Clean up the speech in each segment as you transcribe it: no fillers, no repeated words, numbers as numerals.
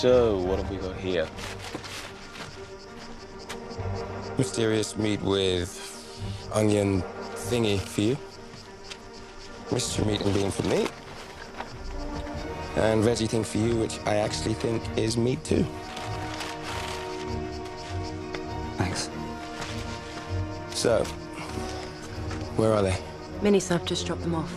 So, what have we got here? Mysterious meat with onion thingy for you. Mystery meat and bean for me. And veggie thing for you, which I actually think is meat too. Thanks. So, where are they? Mini-sub just dropped them off.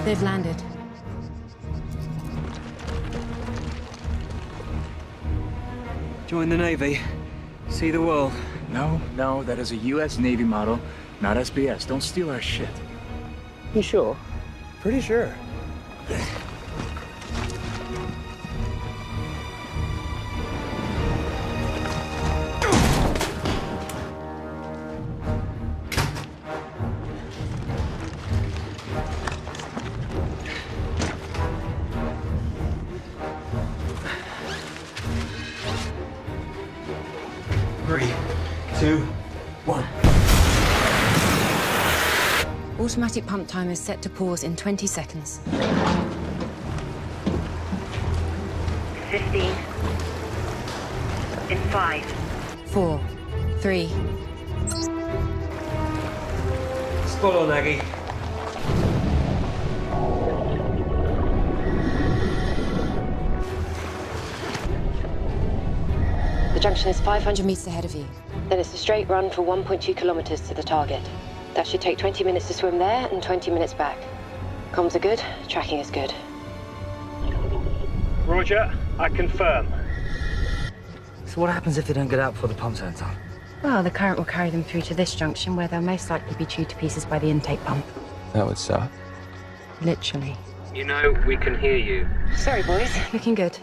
They've landed. Join the Navy. See the world. No, that is a U.S. Navy model, not SBS. Don't steal our shit. You sure? Pretty sure. Three, two, one. Automatic pump timer is set to pause in 20 seconds. 15. In 5. 4, 3. Spot on, Aggie. The junction is 500 meters ahead of you. Then it's a straight run for 1.2 kilometers to the target. That should take 20 minutes to swim there and 20 minutes back. Comms are good, tracking is good. Roger, I confirm. So what happens if they don't get out before the pump turns on? Well, the current will carry them through to this junction, where they'll most likely be chewed to pieces by the intake pump. That would suck. Literally. You know, we can hear you. Sorry, boys. Looking good.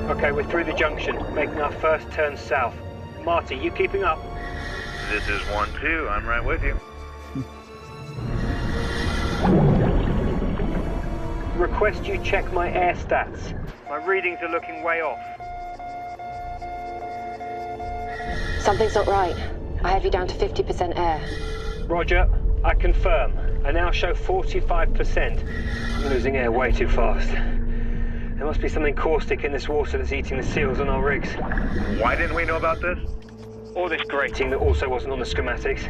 Okay, we're through the junction, making our first turn south. Marty, you keeping up? This is 1-2. I'm right with you. Request you check my air stats. My readings are looking way off. Something's not right. I have you down to 50% air. Roger, I confirm. I now show 45%. I'm losing air way too fast. There must be something caustic in this water that's eating the seals on our rigs. Why didn't we know about this? Or this grating that also wasn't on the schematics.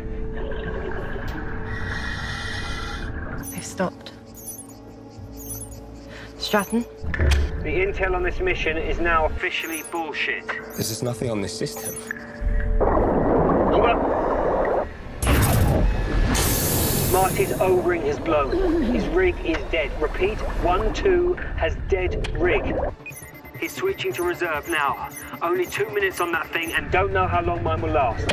They've stopped. Stratton? The intel on this mission is now officially bullshit. There's just nothing on this system. Hold up. Marty's O-ring has blown. His rig is dead. Repeat, 1-2 has dead rig. He's switching to reserve now. Only 2 minutes on that thing and don't know how long mine will last.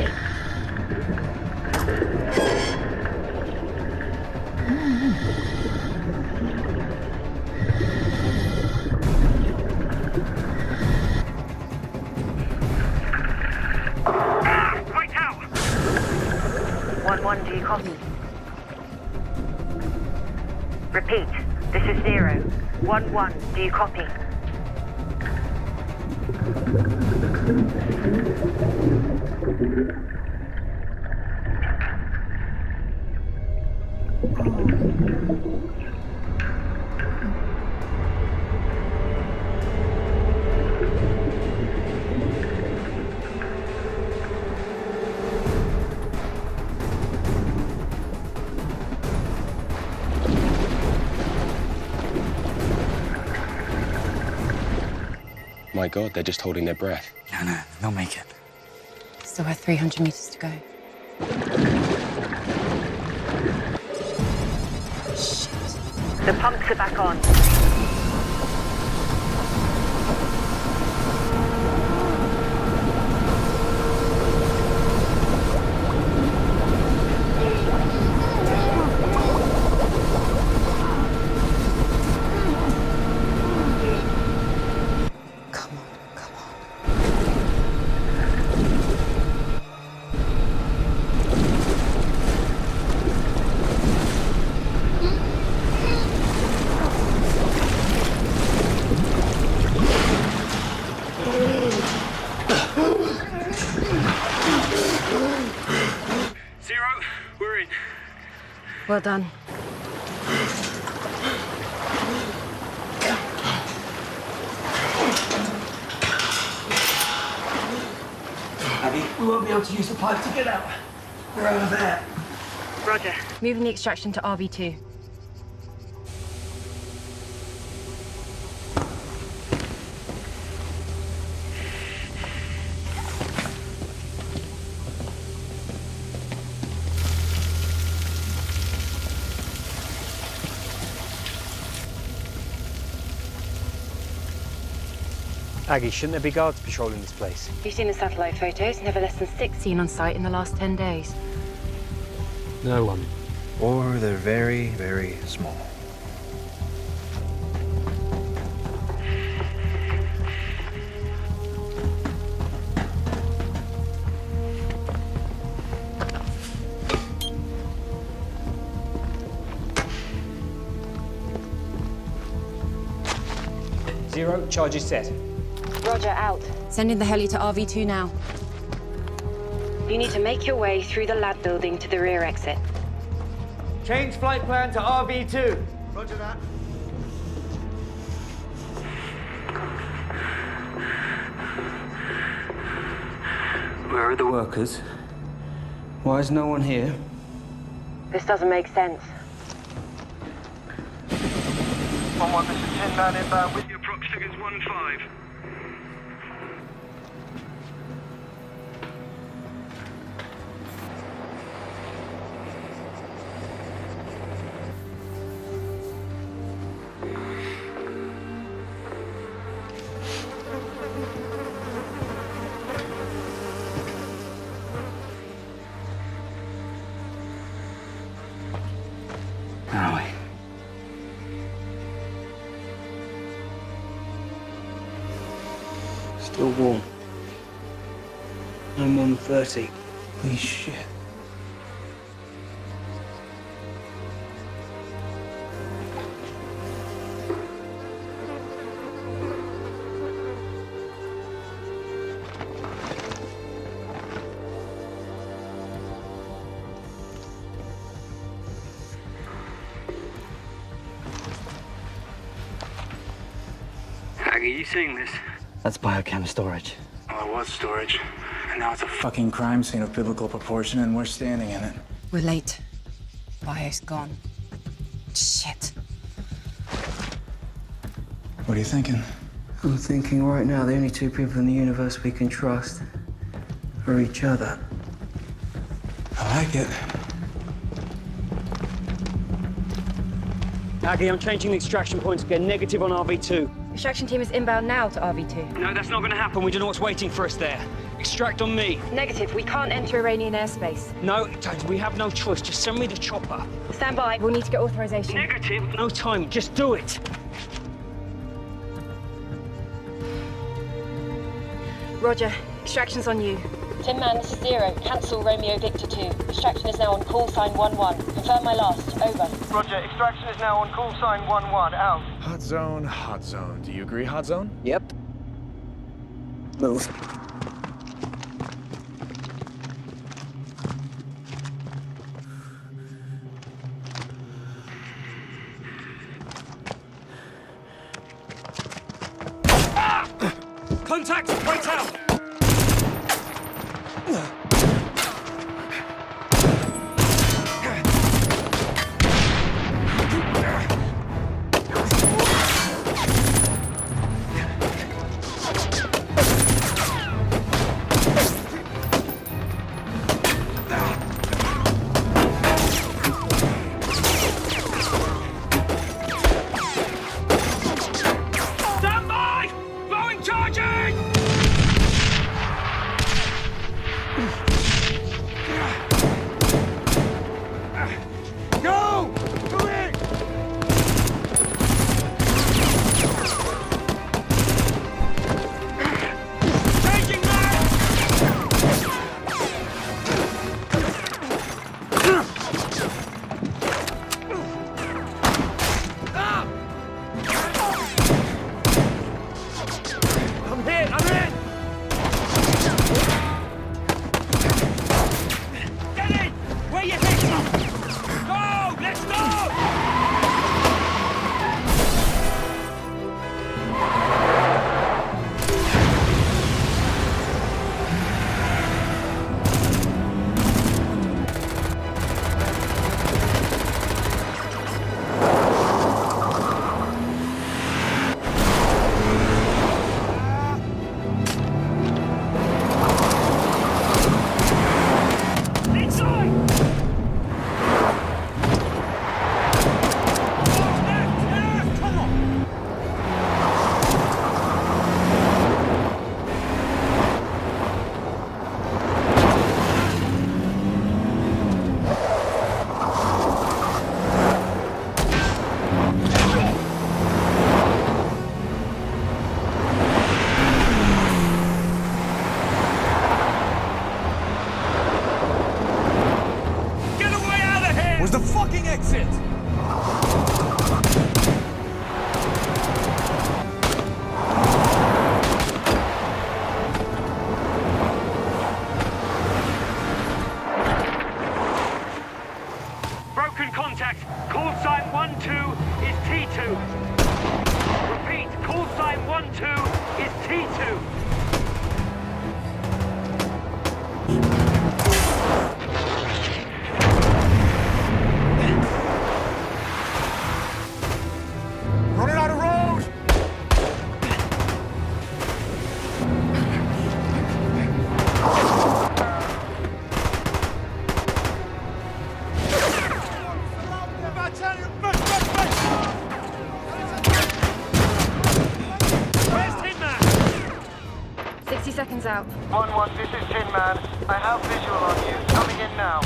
Right out! 1-1, do you copy? Repeat, this is 0. 1-1, do you copy? My God, they're just holding their breath. No, they'll make it. Still have 300 meters to go. Shit. The pumps are back on. Well done. Abby, we won't be able to use the pipe to get out. We're over there. Roger. Moving the extraction to RV2. Aggie, shouldn't there be guards patrolling this place? You've seen the satellite photos. Never less than 6 seen on site in the last 10 days. No one. Or they're very, very small. Zero, charges set. Roger, out. Sending the heli to RV2 now. You need to make your way through the lab building to the rear exit. Change flight plan to RV2. Roger that. Where are the workers? Why is no one here? This doesn't make sense. 1-1, this is 10 man inbound with your prox figures 1-5. Where are we? Still warm. No more than 30. Holy shit. Aggie, you seeing this? That's biochem storage. Well, it was storage. And now it's a fucking crime scene of biblical proportion, and we're standing in it. We're late. Bio's gone. Shit. What are you thinking? I'm thinking right now the only two people in the universe we can trust are each other. I like it. Aggie, I'm changing the extraction point to get negative on RV2. Extraction team is inbound now to RV2. No, that's not going to happen. We don't know what's waiting for us there. Extract on me. Negative. We can't enter Iranian airspace. No, we have no choice. Just send me the chopper. Stand by. We'll need to get authorization. Negative. No time. Just do it. Roger. Extraction's on you. Tin Man, this is Zero. Cancel Romeo Victor 2. Extraction is now on call sign 1-1. Confirm my last. Over. Roger, extraction is now on call sign 1-1. Out. Hot zone, hot zone. Do you agree, hot zone? Yep. Move. Contact! Right out! Stand by! Blowing charging! Where's the fucking exit? Broken contact. Call sign 1-2 is T2. Repeat, call sign 1-2 is T2. Running out of road! Where's Tin Man? 60 seconds out. 1-1, this is Tin Man. I have visual on you. Coming in now.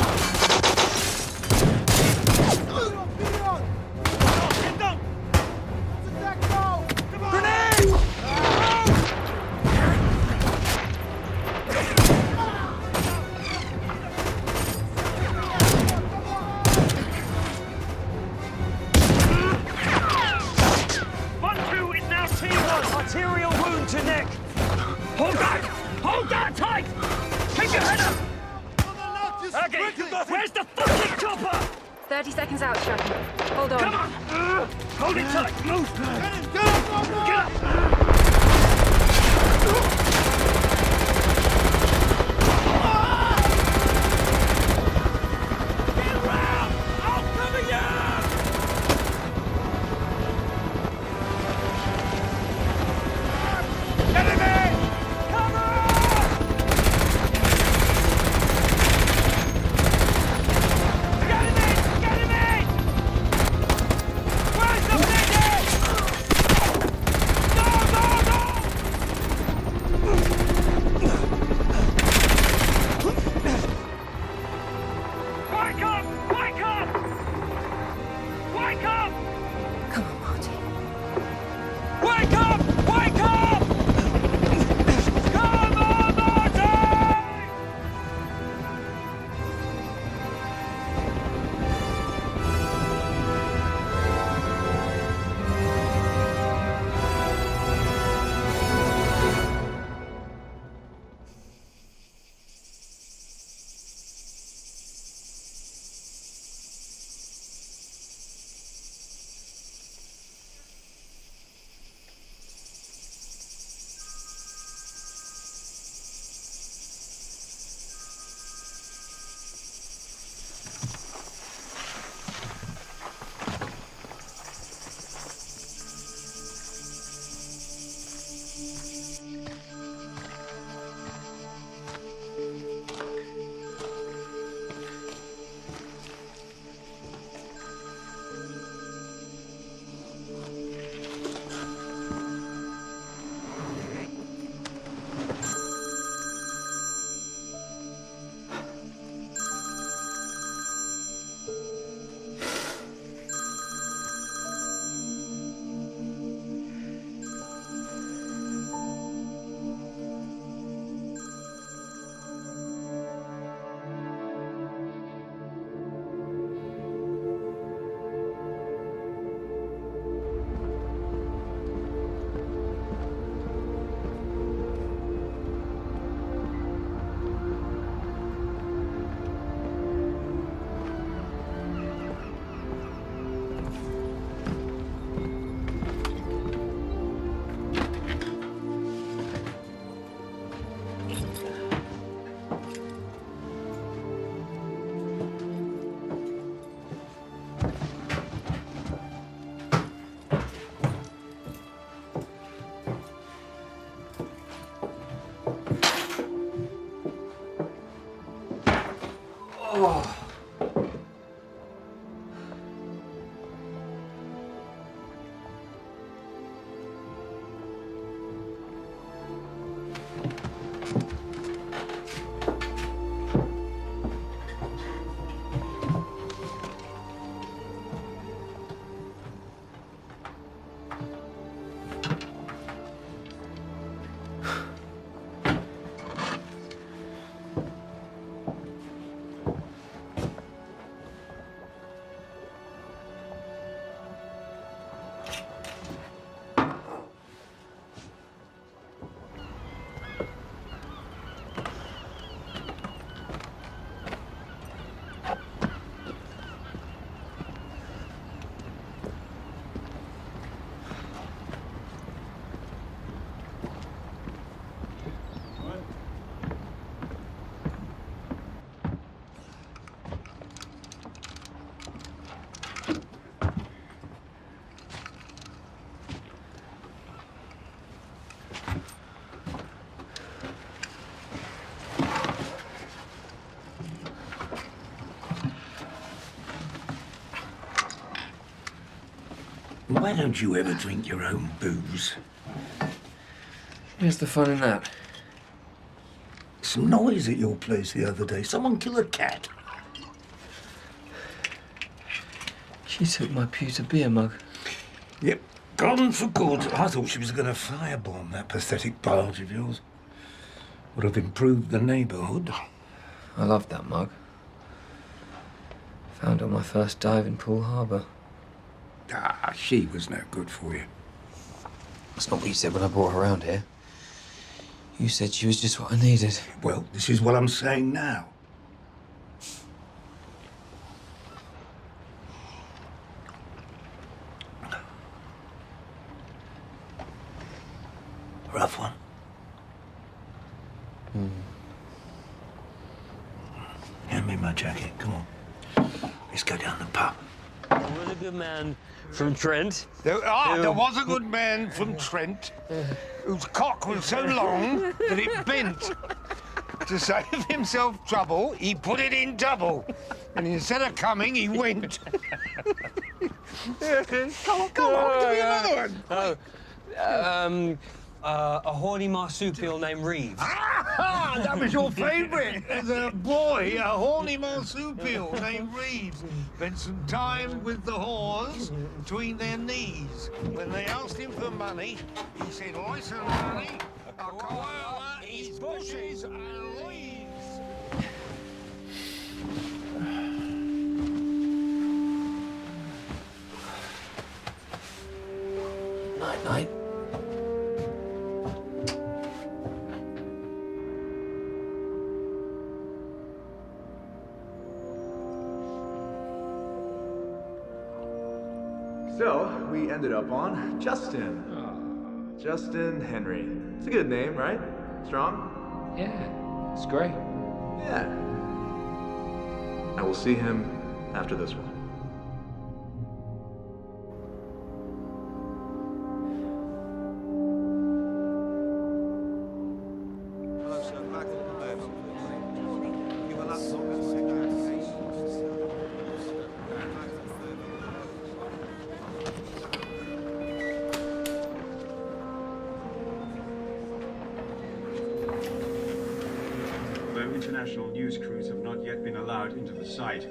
Arterial wound to neck. Hold that! Hold that tight! Keep your head up! Okay, where's the fucking chopper? 30 seconds out, Chucky. Hold on. Come on! Hold it tight! Move! Get up! Get around! I'll cover you! Why don't you ever drink your own booze? Where's the fun in that? Some noise at your place the other day. Someone kill a cat. She took my pewter beer mug. Yep, gone for good. I thought she was going to firebomb that pathetic barge of yours. Would have improved the neighbourhood. I loved that mug. Found it on my first dive in Poole Harbour. Ah, she was no good for you. That's not what you said when I brought her around here. You said she was just what I needed. Well, this is what I'm saying now. Rough one. Hand me my jacket, come on. Let's go down the pub. There was a good man from Trent. There was a good man from Trent whose cock was so long that it bent. To save himself trouble, he put it in double. And instead of coming, he went. Come on, give me another one. A horny marsupial named Reeves. Ah, that was your favourite as a boy, a horny marsupial named Reeves. Spent some time with the whores between their knees. When they asked him for money, he said, "Listen, honey, a koala eats bushes and leaves." Night-night. So, we ended up on Justin. Justin Henry. It's a good name, right? Strong? Yeah, it's great. Yeah. I will see him after this one. International news crews have not yet been allowed into the site.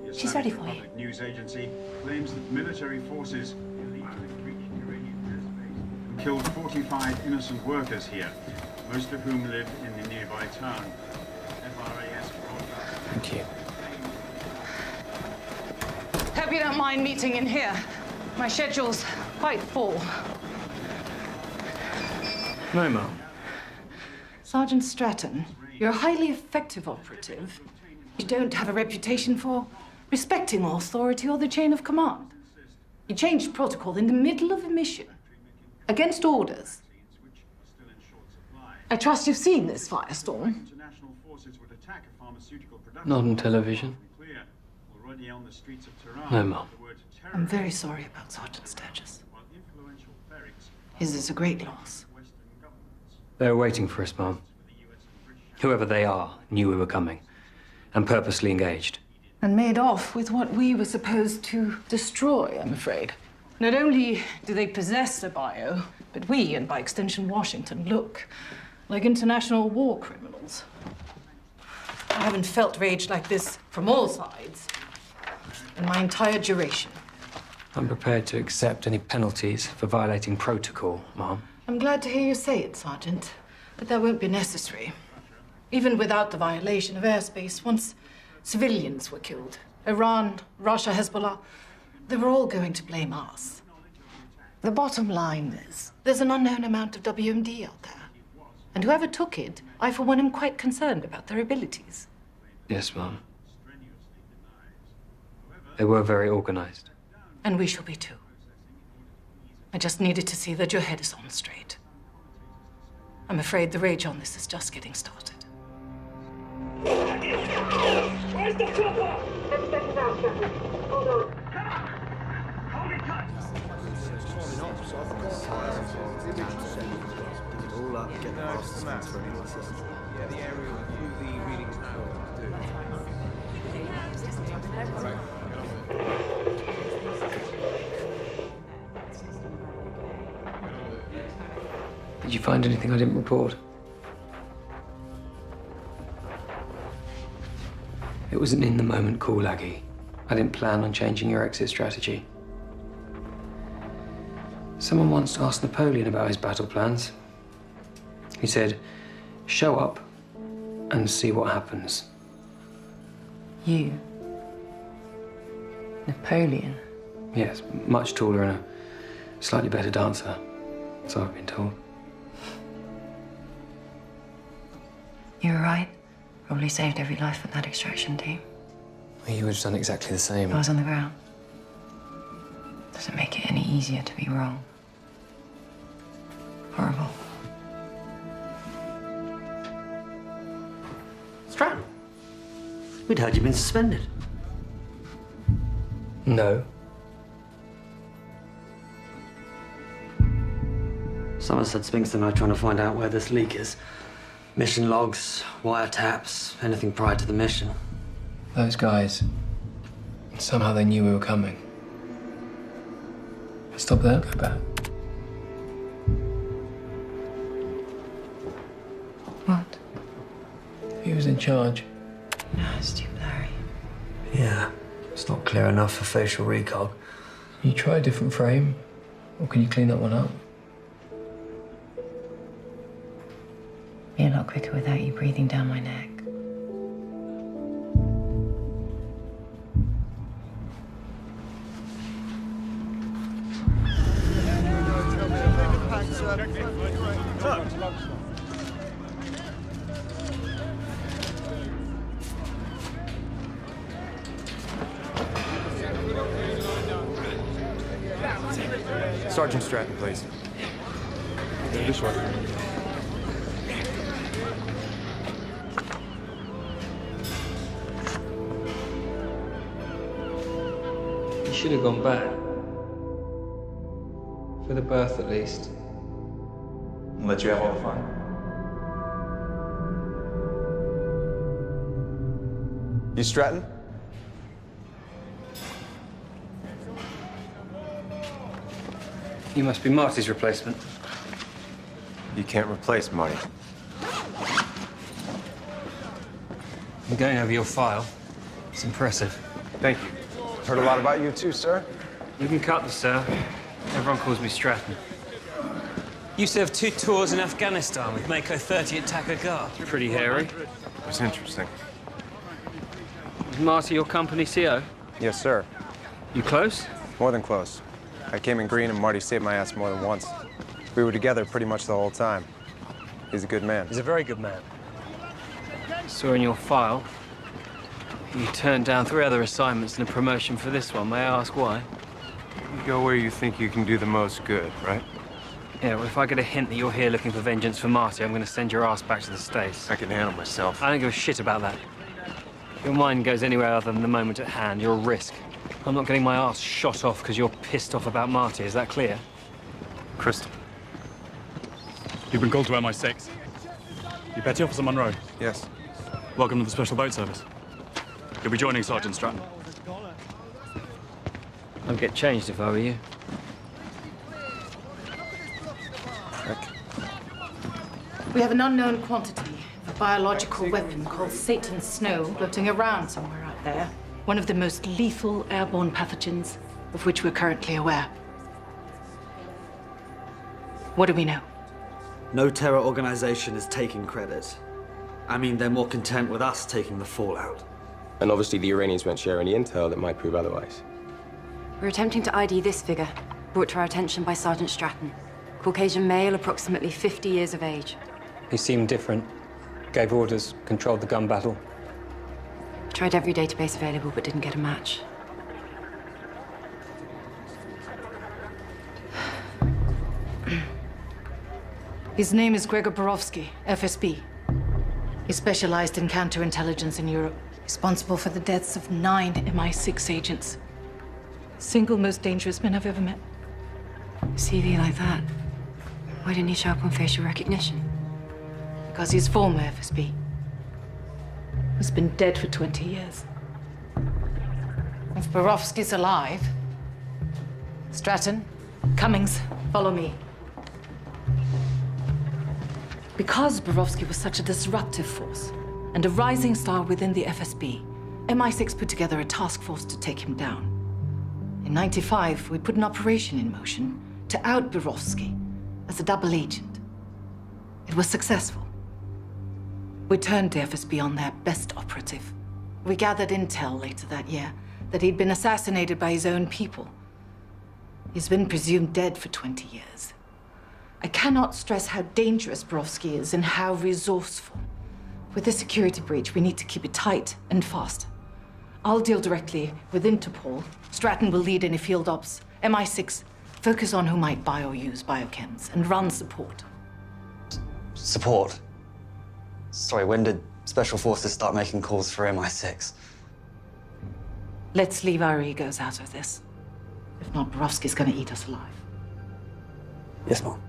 The She's ready for you. Republic News Agency claims that military forces illegally breached Iranian airspace and killed 45 innocent workers here, most of whom live in the nearby town. FRAS broadcast. Thank you. Hope you don't mind meeting in here. My schedule's quite full. No, Mum. Sergeant Stratton, you're a highly effective operative. You don't have a reputation for respecting authority or the chain of command. You changed protocol in the middle of a mission, against orders. I trust you've seen this firestorm. Not on television. No, Mum. I'm very sorry about Sergeant Sturgis. His is a great loss. They were waiting for us, Mum. Whoever they are knew we were coming and purposely engaged. And made off with what we were supposed to destroy, I'm afraid. Not only do they possess the bio, but we, and by extension Washington, look like international war criminals. I haven't felt rage like this from all sides in my entire duration. I'm prepared to accept any penalties for violating protocol, Mom. I'm glad to hear you say it, Sergeant, but that won't be necessary. Even without the violation of airspace, once civilians were killed, Iran, Russia, Hezbollah, they were all going to blame us. The bottom line is, there's an unknown amount of WMD out there. And whoever took it, I for one am quite concerned about their abilities. Yes, Mom. They were very organized. And we shall be too. I just needed to see that your head is on straight. I'm afraid the rage on this is just getting started. Where's the chopper? I'm stepping out, Shepard. Hold on. Hold it tight. All up, get the maps for anyone. Yeah, the area with UV readings Did you find anything I didn't report? It was an in-the-moment call, Aggie. I didn't plan on changing your exit strategy. Someone once asked Napoleon about his battle plans. He said, show up and see what happens. You? Napoleon? Yes, much taller and a slightly better dancer, so I've been told. You were right. Probably saved every life with that extraction team. You would have done exactly the same. If I was on the ground. Doesn't make it any easier to be wrong. Horrible. Stratton, we'd heard you'd been suspended. No. Somerset Spinks and I are trying to find out where this leak is. Mission logs, wiretaps, anything prior to the mission. Those guys, somehow they knew we were coming. Stop there, go back. What? He was in charge. No, it's too blurry. Yeah, it's not clear enough for facial recog. Can you try a different frame? Or can you clean that one up? Be a lot quicker without you breathing down my neck. Sergeant Stratton, please. This way. You should have gone back. For the birth, at least. And let you have all the fun. You Stratton? You must be Marty's replacement. You can't replace Marty. I'm going over your file. It's impressive. Thank you. Heard a lot about you too, sir. You can cut this, sir. Everyone calls me Stratton. You served 2 tours in Afghanistan with Mako 30 at Takagar. Pretty hairy. It's interesting. Is Marty your company CO? Yes, sir. You close? More than close. I came in green and Marty saved my ass more than once. We were together pretty much the whole time. He's a good man. He's a very good man. Saw in your file, you turned down 3 other assignments and a promotion for this one. May I ask why? You go where you think you can do the most good, right? Yeah, well, if I get a hint that you're here looking for vengeance for Marty, I'm going to send your ass back to the States. I can handle myself. I don't give a shit about that. If your mind goes anywhere other than the moment at hand, you're a risk. I'm not getting my ass shot off because you're pissed off about Marty. Is that clear? Crystal. You've been called to MI6. You Petty Officer Monroe? Yes. Welcome to the Special Boat Service. You'll be joining Sergeant Stratton. I'd get changed if I were you. We have an unknown quantity of a biological weapon called Satan's Snow floating around somewhere out there. One of the most lethal airborne pathogens of which we're currently aware. What do we know? No terror organization is taking credit. I mean, they're more content with us taking the fallout. And obviously the Iranians won't share any intel that might prove otherwise. We're attempting to ID this figure, brought to our attention by Sergeant Stratton. Caucasian male, approximately 50 years of age. He seemed different. Gave orders, controlled the gun battle. Tried every database available, but didn't get a match. His name is Gregor Borowski, FSB. He specialized in counterintelligence in Europe, responsible for the deaths of 9 MI6 agents. Single most dangerous man I've ever met. CV like that. Why didn't he show up on facial recognition? Because he's former FSB. He's been dead for 20 years. If Borowski's alive... Stratton, Cummings, follow me. Because Borowski was such a disruptive force and a rising star within the FSB, MI6 put together a task force to take him down. In '95, we put an operation in motion to out Borowski as a double agent. It was successful. We turned the FSB on their best operative. We gathered intel later that year that he'd been assassinated by his own people. He's been presumed dead for 20 years. I cannot stress how dangerous Borowski is and how resourceful. With this security breach, we need to keep it tight and fast. I'll deal directly with Interpol. Stratton will lead any field ops. MI6, focus on who might buy or use biochems and run support. Support? Sorry, when did Special Forces start making calls for MI6? Let's leave our egos out of this. If not, Borowski's gonna eat us alive. Yes, Mom.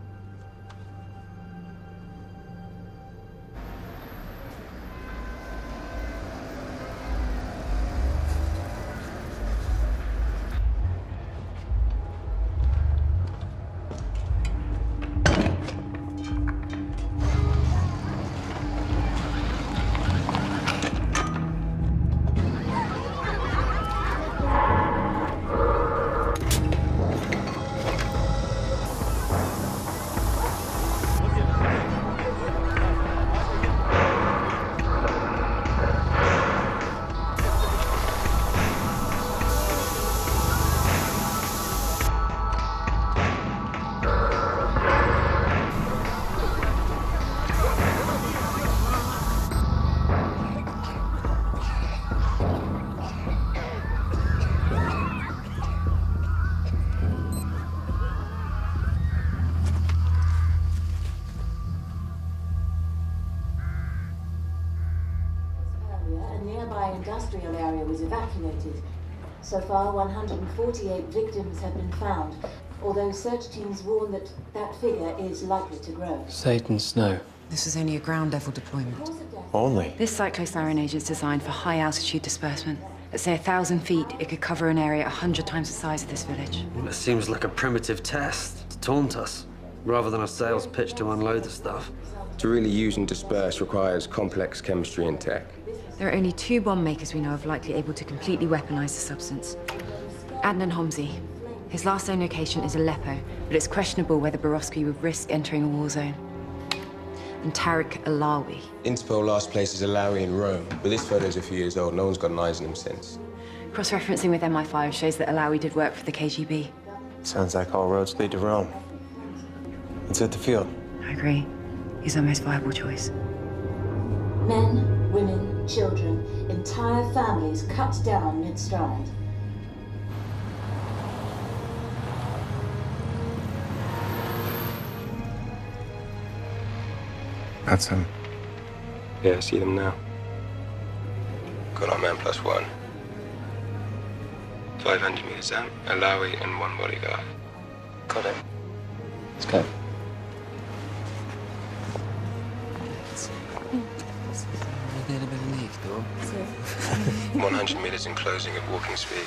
Industrial area was evacuated. So far, 148 victims have been found, although search teams warn that that figure is likely to grow. Satan Snow. This is only a ground-level deployment. Only? This cyclosiren agent is designed for high-altitude disbursement. At, say, 1,000 feet, it could cover an area 100 times the size of this village. Well, it seems like a primitive test to taunt us, rather than a sales pitch to unload the stuff. To really use and disperse requires complex chemistry and tech. There are only 2 bomb makers we know of likely able to completely weaponize the substance. Adnan Homsi. His last known location is Aleppo, but it's questionable whether Borowski would risk entering a war zone. And Tariq Alawi. Interpol last places Alawi in Rome, but this photo's a few years old. No one's got an eyes on him since. Cross-referencing with MI5 shows that Alawi did work for the KGB. Sounds like all roads lead to Rome. Let's hit the field. I agree. He's our most viable choice. Men, women, children, entire families cut down mid-stride. That's him. Yeah, I see them now. Got our man +1. 500 meters out, Alawi and 1 bodyguard. Got it. Let's go. A little bit of leak, though. 100 meters in closing at walking speed.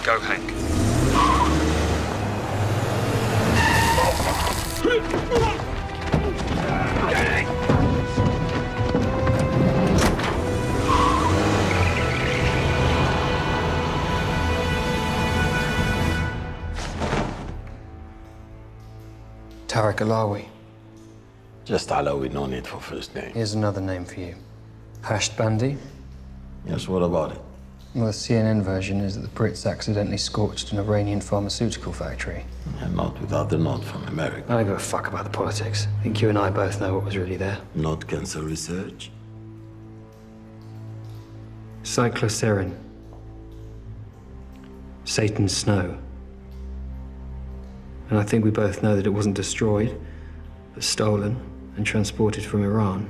Go, Hank. Tariq Alawi. Just Alawi, no need for first name. Here's another name for you. Hashed Bandi. Yes, what about it? Well, the CNN version is that the Brits accidentally scorched an Iranian pharmaceutical factory. And not without the nod from America. I don't give a fuck about the politics. I think you and I both know what was really there. Not cancer research. Cyclosiren. Satan's Snow. And I think we both know that it wasn't destroyed, but stolen and transported from Iran.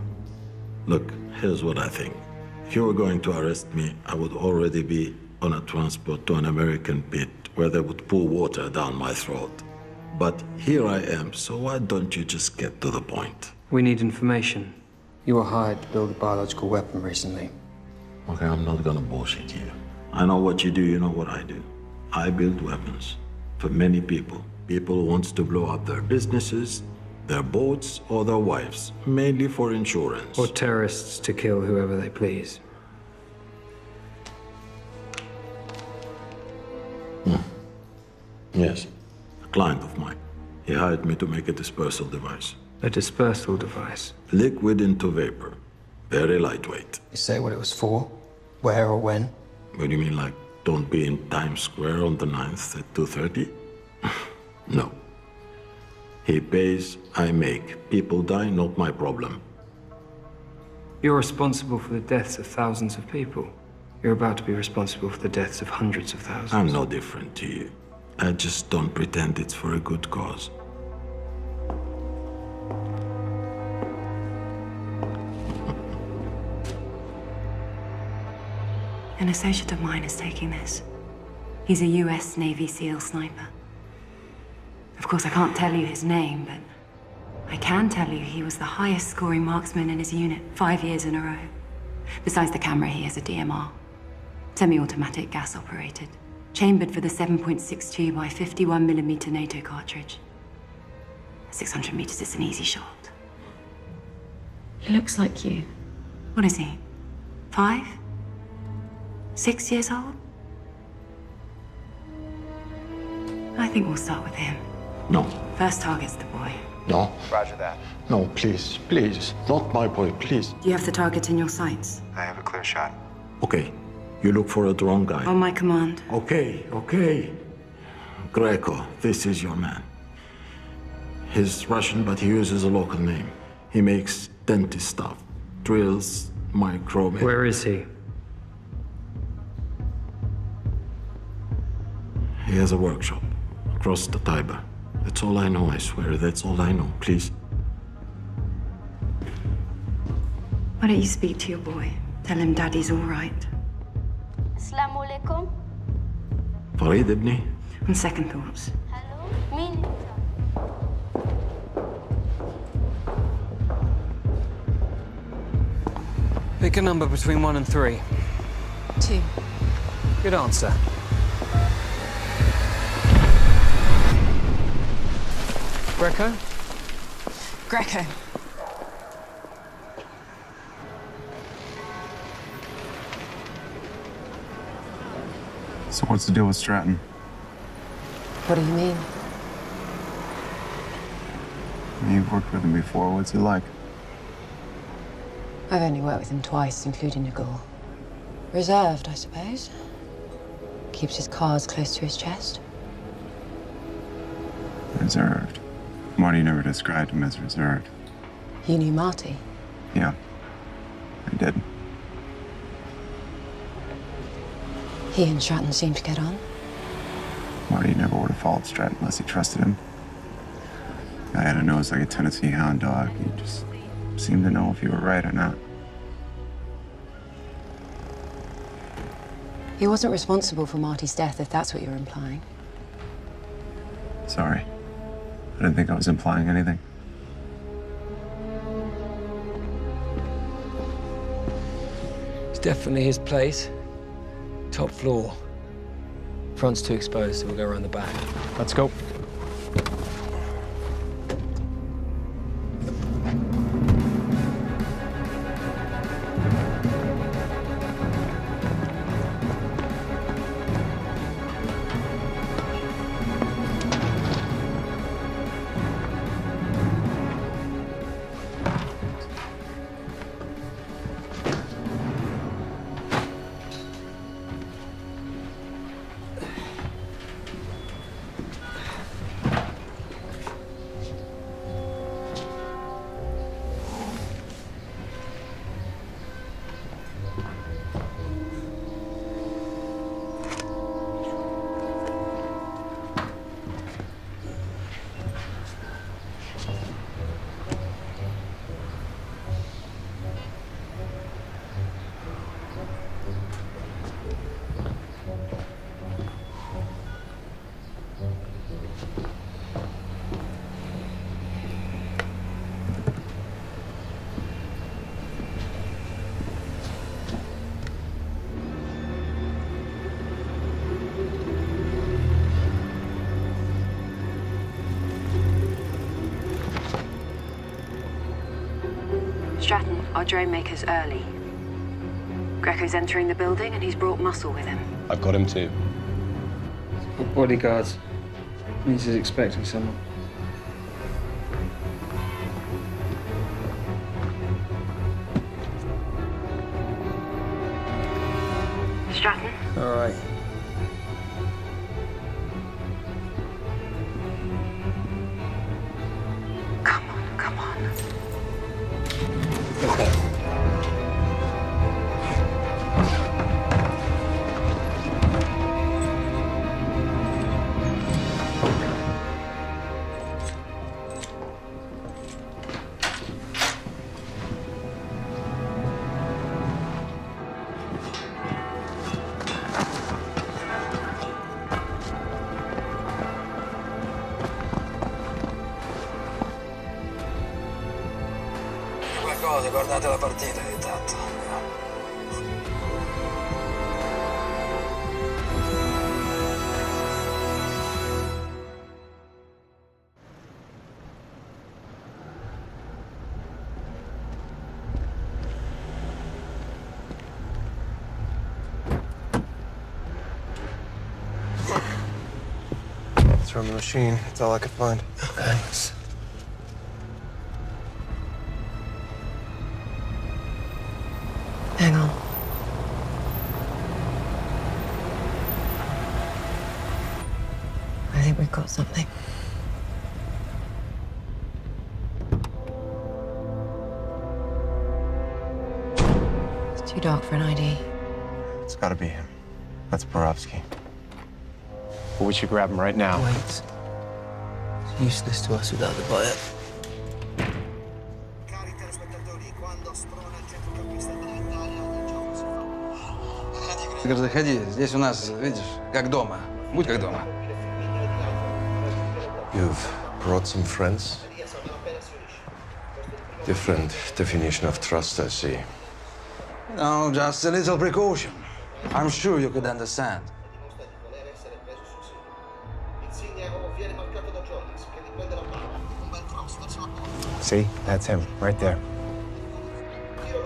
Look, here's what I think. If you were going to arrest me, I would already be on a transport to an American pit where they would pour water down my throat. But here I am, so why don't you just get to the point? We need information. You were hired to build a biological weapon recently. Okay, I'm not gonna bullshit you. I know what you do, you know what I do. I build weapons for many people. People who want to blow up their businesses, their boats, or their wives, mainly for insurance. Or terrorists to kill whoever they please. Yes, a client of mine. He hired me to make a dispersal device. A dispersal device? Liquid into vapor. Very lightweight. You say what it was for? Where or when? What do you mean, like, don't be in Times Square on the 9th at 2:30? No. He pays, I make. People die, not my problem. You're responsible for the deaths of thousands of people. You're about to be responsible for the deaths of hundreds of thousands. I'm no different to you. I just don't pretend it's for a good cause. An associate of mine is taking this. He's a US Navy SEAL sniper. Of course, I can't tell you his name, but I can tell you he was the highest scoring marksman in his unit 5 years in a row. Besides the camera, he has a DMR. Semi-automatic, gas-operated. Chambered for the 7.62 by 51mm NATO cartridge. 600 meters is an easy shot. He looks like you. What is he? 5? 6 years old? I think we'll start with him. No. First target's the boy. No. Roger that. No, please, please. Not my boy, please. Do you have the target in your sights? I have a clear shot. Okay. You look for a drone guy. On my command. Okay, okay. Greco, this is your man. He's Russian, but he uses a local name. He makes dentist stuff. Drills, micro... Where is he? He has a workshop across the Tiber. That's all I know, I swear. That's all I know. Please. Why don't you speak to your boy? Tell him Daddy's all right. Assalamu alaikum. Farid ibni? On second thoughts. Hello. Mean Pick a number between 1 and 3. 2. Good answer. Greco? Greco. So what's the deal with Stratton? What do you mean? You've worked with him before. What's he like? I've only worked with him twice, including Nagul. Reserved, I suppose. Keeps his cards close to his chest. Reserved. Marty never described him as reserved. You knew Marty? Yeah, I did. He and Stratton seem to get on. Marty never would have followed Stratton unless he trusted him. Guy had a nose like a Tennessee hound dog. He just seemed to know if you were right or not. He wasn't responsible for Marty's death, if that's what you're implying. Sorry. I didn't think I was implying anything. It's definitely his place. Top floor. Front's too exposed, so we'll go around the back. Let's go. Stratton, our drone maker's early. Greco's entering the building and he's brought muscle with him. I've got him too. Bodyguards. Means he's expecting someone. Stratton? All right. Come on, come on. Qualcosa, guardate la partita intanto. It's from the machine. It's all I could find. Thanks. Hang on. I think we've got something. It's too dark for an ID. It's gotta be him. That's Borovsky. Well, we should grab him right now. Wait. It's useless to us without the buyer. Заходи, здесь у нас, видишь, как дома. Будь как дома. You've brought some friends? Different definition of trust, I see. No, just a little precaution. I'm sure you could understand. See? That's him, right there.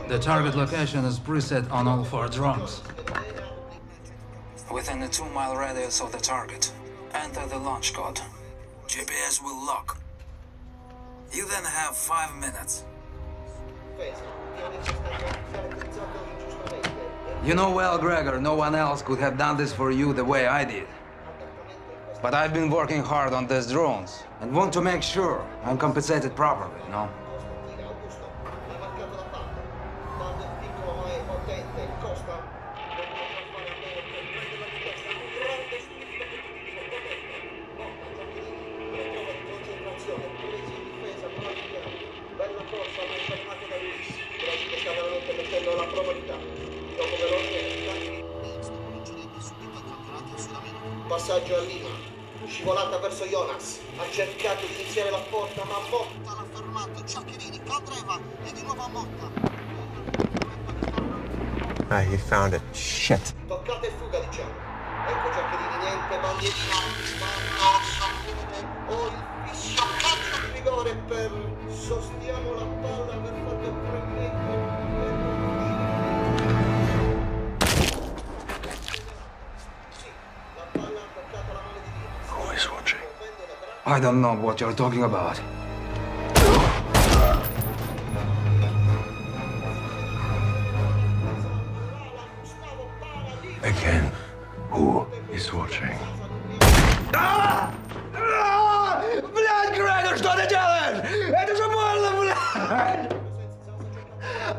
The target location is preset on all 4 drones. Within a 2-mile radius of the target, enter the launch code. GPS will lock. You then have 5 minutes. You know well, Gregor, no one else could have done this for you the way I did. But I've been working hard on these drones and want to make sure I'm compensated properly, you know? Passaggio a Lima, scivolata verso Jonas, ha cercato di iniziare la porta ma Motta l'ha fermato, Ciaccherini cadreva e di nuovo a Motta. Ah, he found it. Shit. Toccata e fuga diciamo. Ecco Ciaccherini, niente bandierina, o il fischio calcio di rigore per sostiamo la palla per fatto il prendimento. Who is watching? I don't know what you're talking about. Again, who is watching? Блядь, Грегор, что ты делаешь? Это же больно, блядь!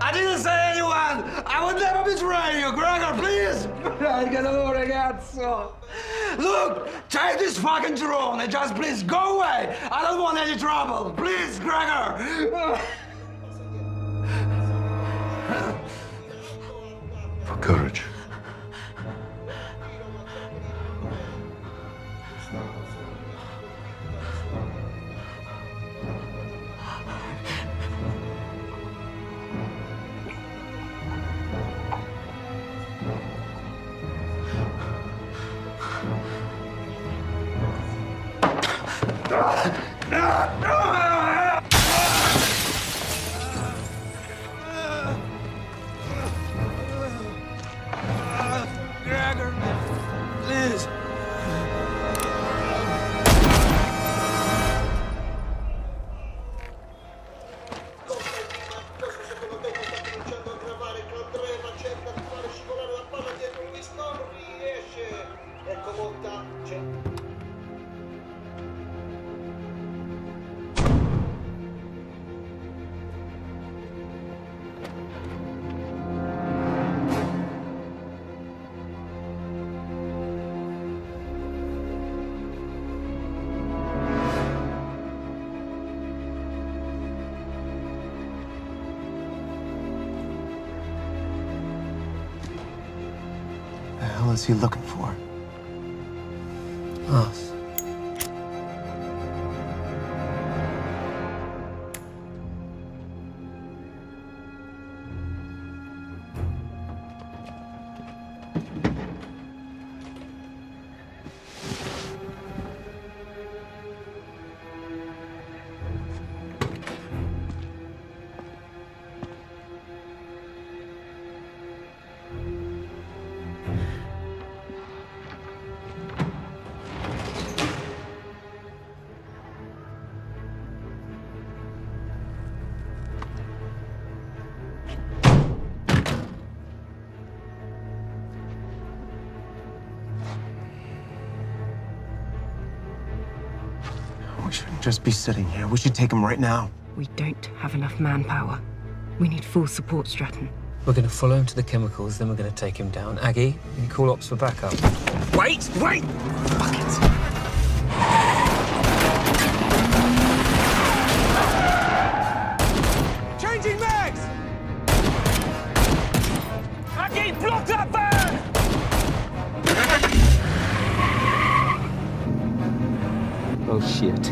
I didn't say anyone! I would never betray you, Gregor, please! Блядь, говорю, ragazzo! Look, take this fucking drone and just please go away! I don't want any trouble! Please, Gregor! For courage. hell is he looking for? Us. We shouldn't just be sitting here. We should take him right now. We don't have enough manpower. We need full support, Stratton. We're going to follow him to the chemicals, then we're going to take him down. Aggie, you call ops for backup. Wait! Wait! Fuck it! Changing mags! Aggie, block that van! Oh, shit.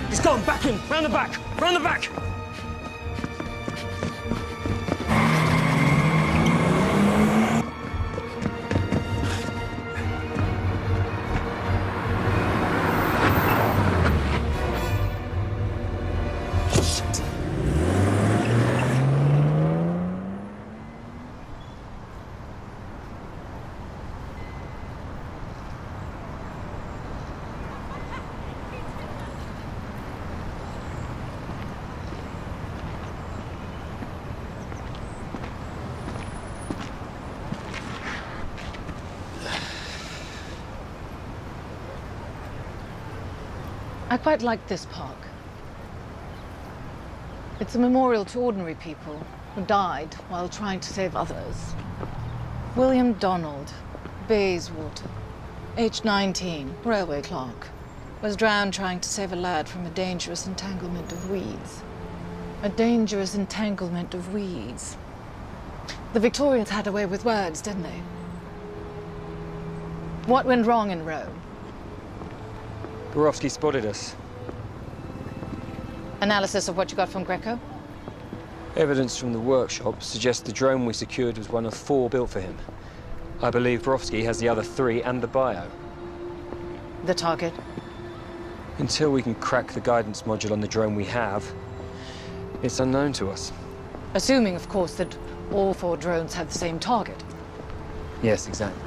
He's gone! Back in! Round the back! Round the back! I quite like this park. It's a memorial to ordinary people who died while trying to save others. William Donald, Bayswater, age 19, railway clerk, was drowned trying to save a lad from a dangerous entanglement of weeds. A dangerous entanglement of weeds. The Victorians had a way with words, didn't they? What went wrong in Rome? Borowski spotted us. Analysis of what you got from Greco? Evidence from the workshop suggests the drone we secured was one of 4 built for him. I believe Borowski has the other 3 and the bio. The target? Until we can crack the guidance module on the drone we have, it's unknown to us. Assuming, of course, that all 4 drones have the same target. Yes, exactly.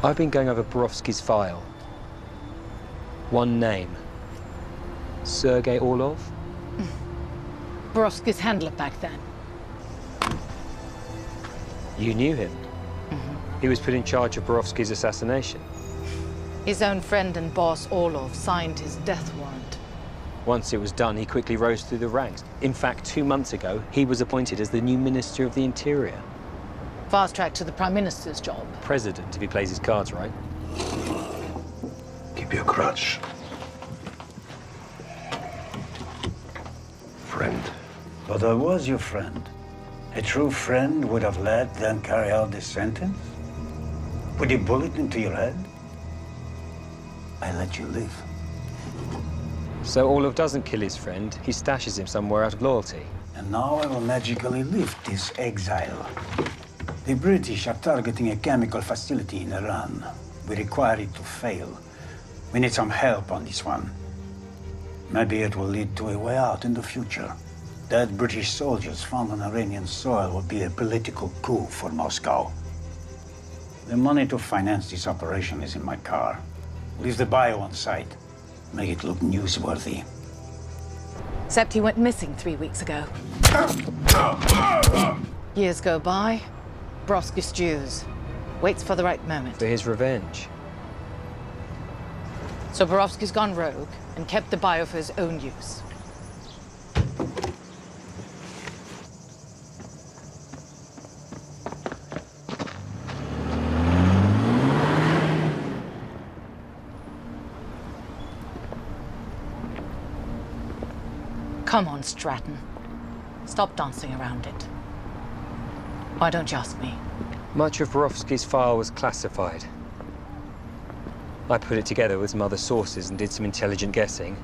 I've been going over Borowski's file. One name. Sergei Orlov? Borowski's handler back then. You knew him? He was put in charge of Borowski's assassination. His own friend and boss, Orlov, signed his death warrant. Once it was done, he quickly rose through the ranks. In fact, 2 months ago, he was appointed as the new Minister of the Interior. Fast track to the Prime Minister's job. President, if he plays his cards right. Keep your crutch. Friend. But I was your friend. A true friend would have let them carry out this sentence? Put a bullet into your head? I let you live. So Orlov doesn't kill his friend, he stashes him somewhere out of loyalty. And now I will magically lift this exile. The British are targeting a chemical facility in Iran. We require it to fail. We need some help on this one. Maybe it will lead to a way out in the future. Dead British soldiers found on Iranian soil would be a political coup for Moscow. The money to finance this operation is in my car. Leave the bio on site. Make it look newsworthy. Except he went missing 3 weeks ago. Years go by. Borowski stews. Waits for the right moment. For his revenge. So Borowski's gone rogue and kept the bio for his own use. Come on, Stratton. Stop dancing around it. Why don't you ask me? Much of Borowski's file was classified. I put it together with some other sources and did some intelligent guessing.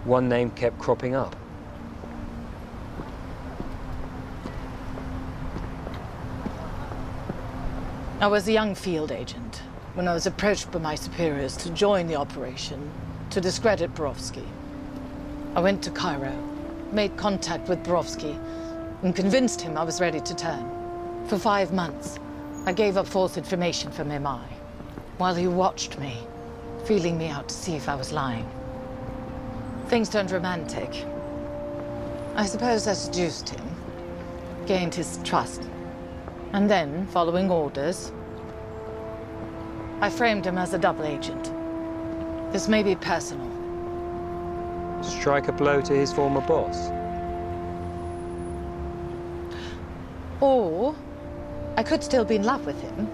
One name kept cropping up. I was a young field agent when I was approached by my superiors to join the operation to discredit Borowski. I went to Cairo, made contact with Borowski, and convinced him I was ready to turn. For 5 months, I gave up false information for MI, while he watched me, feeling me out to see if I was lying. Things turned romantic. I suppose I seduced him, gained his trust, and then, following orders, I framed him as a double agent. This may be personal. Strike a blow to his former boss. Or I could still be in love with him.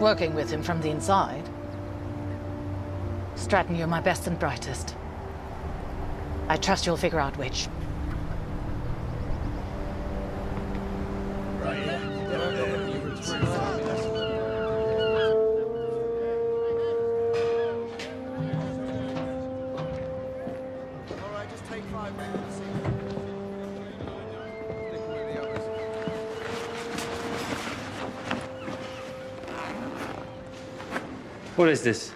Working with him from the inside. Stratton, you're my best and brightest. I trust you'll figure out which. What is this?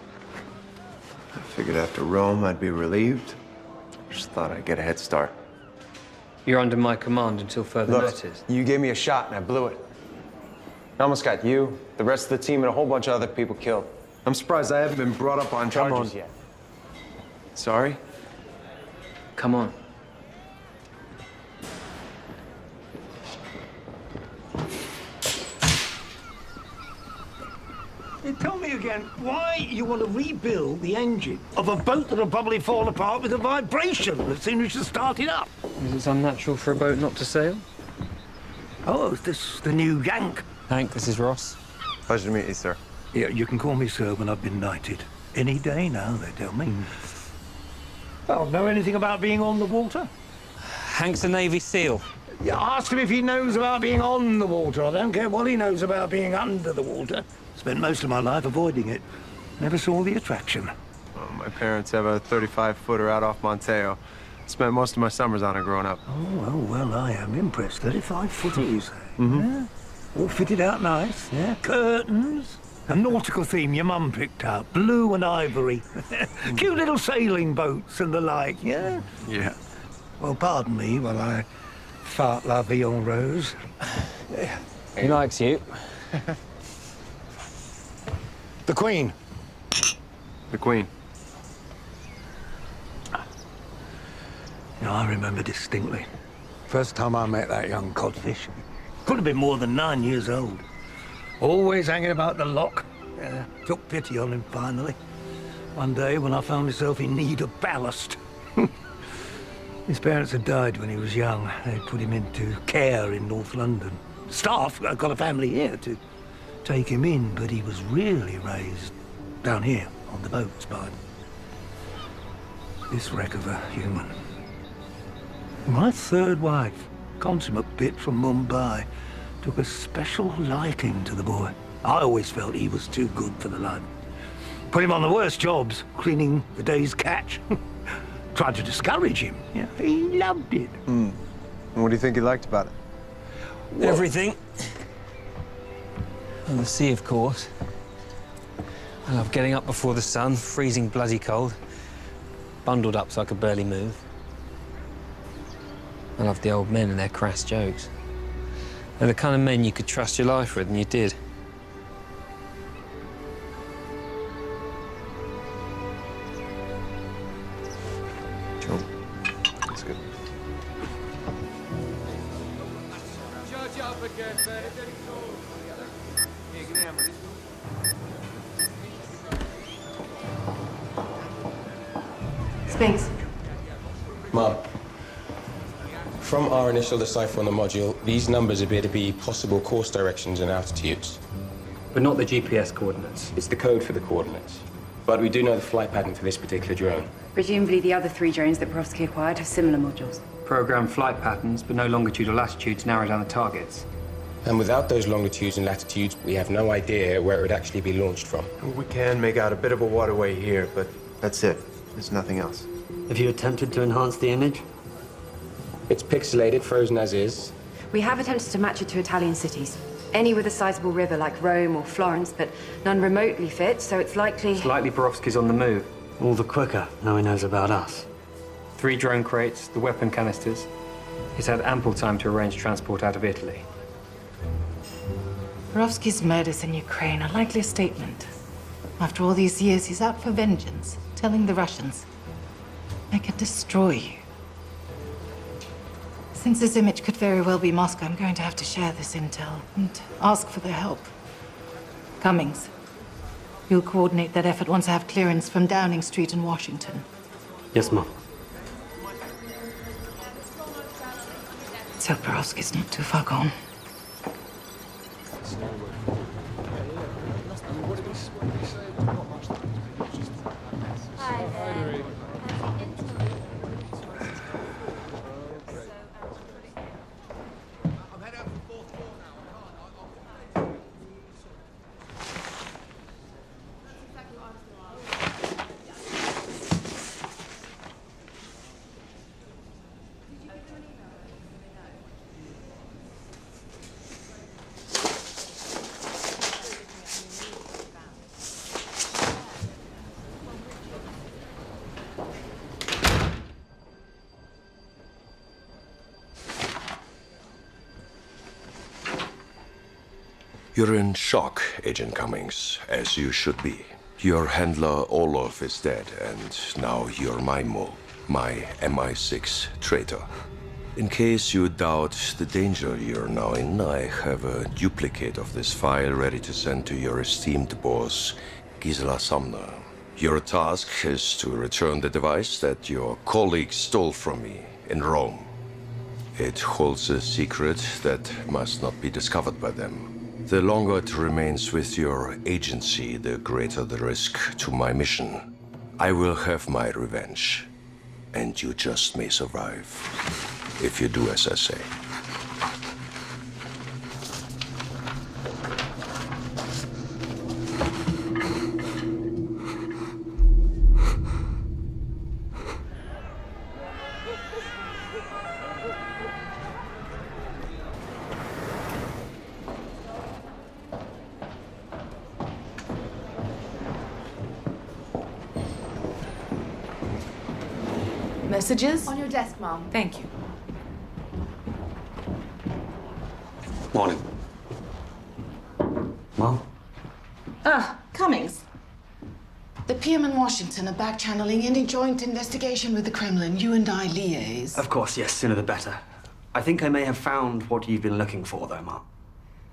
I figured after Rome I'd be relieved. Just thought I'd get a head start. You're under my command until further notice. You gave me a shot and I blew it. I almost got you, the rest of the team, and a whole bunch of other people killed. I'm surprised I haven't been brought up on charges yet. Sorry? Come on. Tell me again why you want to rebuild the engine of a boat that'll probably fall apart with a vibration as soon as you start it up. Is it unnatural for a boat not to sail? Oh, is this the new Yank? Hank, this is Ross. Pleasure to meet you, sir. Yeah, you can call me sir when I've been knighted. Any day now, they tell me. Well, know anything about being on the water? Hank's a Navy SEAL. Yeah, ask him if he knows about being on the water. I don't care what he knows about being under the water. Spent most of my life avoiding it. Never saw the attraction. Well, my parents have a 35-footer out off Monteo. Spent most of my summers on it growing up. Oh, well, I am impressed. 35-footer, you say? Yeah? All fitted out nice, yeah? Curtains. A nautical theme your mum picked out. Blue and ivory. Cute little sailing boats and the like, yeah? Yeah. Well, pardon me while I fart la vie en rose. He likes you. The Queen. The Queen. You know, I remember distinctly. First time I met that young codfish. Could have been more than 9 years old. Always hanging about the lock. Yeah, took pity on him finally. One day when I found myself in need of ballast. His parents had died when he was young. They put him into care in North London. Staff got a family here to take him in, but he was really raised down here on the boats by this wreck of a human. My third wife, consummate bit from Mumbai, took a special liking to the boy. I always felt he was too good for the life. Put him on the worst jobs, cleaning the day's catch. Tried to discourage him. Yeah, he loved it. And what do you think he liked about it? Well, everything. And the sea, of course. I love getting up before the sun, freezing bloody cold, bundled up so I could barely move. I love the old men and their crass jokes. They're the kind of men you could trust your life with, and you did. Cool. That's good. Sphinx. Mom, from our initial decipher on the module, these numbers appear to be possible course directions and altitudes. But not the GPS coordinates. It's the code for the coordinates. But we do know the flight pattern for this particular drone. Presumably the other 3 drones that Borowski acquired have similar modules. Programmed flight patterns, but no longitude or latitude to narrow down the targets. And without those longitudes and latitudes, we have no idea where it would actually be launched from. We can make out a bit of a waterway here, but that's it. There's nothing else. Have you attempted to enhance the image? It's pixelated, frozen as is. We have attempted to match it to Italian cities. Any with a sizable river like Rome or Florence, but none remotely fit, so it's likely... It's likely Borowski's on the move. All the quicker, now he knows about us. 3 drone crates, the weapon canisters. He's had ample time to arrange transport out of Italy. Borowski's murders in Ukraine are likely a statement. After all these years, he's out for vengeance, telling the Russians, I could destroy you. Since this image could very well be Moscow, I'm going to have to share this intel and ask for their help. Cummings, you'll coordinate that effort once I have clearance from Downing Street in Washington. Yes, Mom. Let's hope Borowski's not too far gone. You're in shock, Agent Cummings, as you should be. Your handler, Orlov, is dead, and now you're my MI6 traitor. In case you doubt the danger you're now in, I have a duplicate of this file ready to send to your esteemed boss, Gisela Sumner. Your task is to return the device that your colleague stole from me in Rome. It holds a secret that must not be discovered by them. The longer it remains with your agency, the greater the risk to my mission. I will have my revenge, and you just may survive, if you do as I say. Messages? On your desk, Mom. Thank you. Morning. Mom? Ah, Cummings. The PM in Washington are back-channeling any joint investigation with the Kremlin. You and I liaise. Of course, yes, sooner the better. I think I may have found what you've been looking for, though, Mark.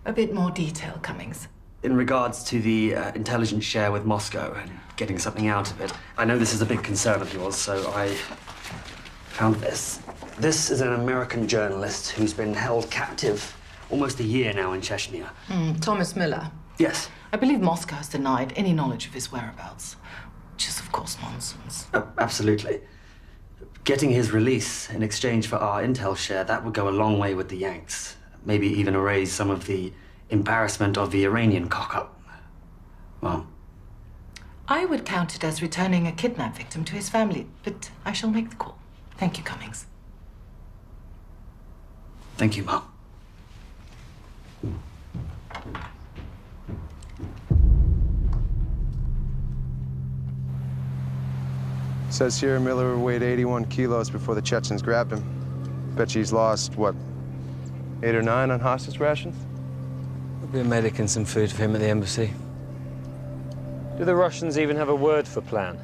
A bit more detail, Cummings. In regards to the intelligence share with Moscow and getting something out of it, I know this is a big concern of yours, so I found this. This is an American journalist who's been held captive almost a year now in Chechnya. Thomas Miller. Yes. I believe Moscow has denied any knowledge of his whereabouts, which is, of course, nonsense. Absolutely. Getting his release in exchange for our intel share, that would go a long way with the Yanks. Maybe even erase some of the embarrassment of the Iranian cock-up. Well, I would count it as returning a kidnap victim to his family, but I shall make the call. Thank you, Cummings. Thank you, Mom. Says here Miller weighed 81 kilos before the Chechens grabbed him. Bet you he's lost, what, 8 or 9 on hostage rations? There'll be a medic and some food for him at the embassy. Do the Russians even have a word for plan?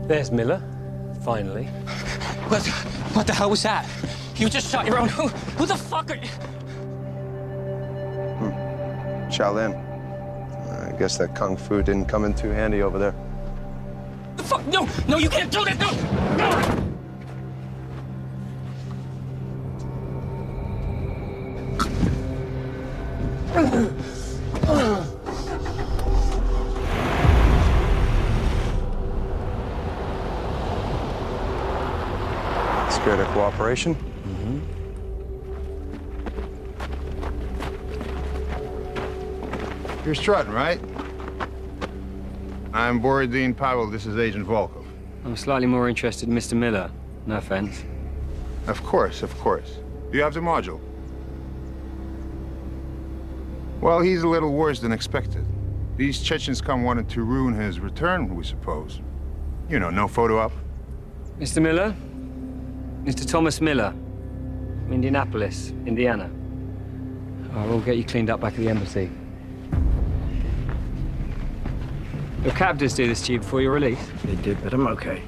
There's Miller, finally. What the hell was that? You just shot your own... Who the fuck are you? Shaolin. I guess that kung fu didn't come in too handy over there. The fuck? No, no, you can't do that, no! No! Scared of cooperation? You're Strutting, right? I'm Borodin Pavel. This is Agent Volkov. I'm slightly more interested in Mr. Miller. No offense. Of course, of course. Do you have the module? Well, he's a little worse than expected. These Chechens wanted to ruin his return, we suppose. You know, no photo op. Mr. Miller? Mr. Thomas Miller. Indianapolis, Indiana. All right, we'll get you cleaned up back at the embassy. Your captors do this to you before your release? They did, but I'm okay.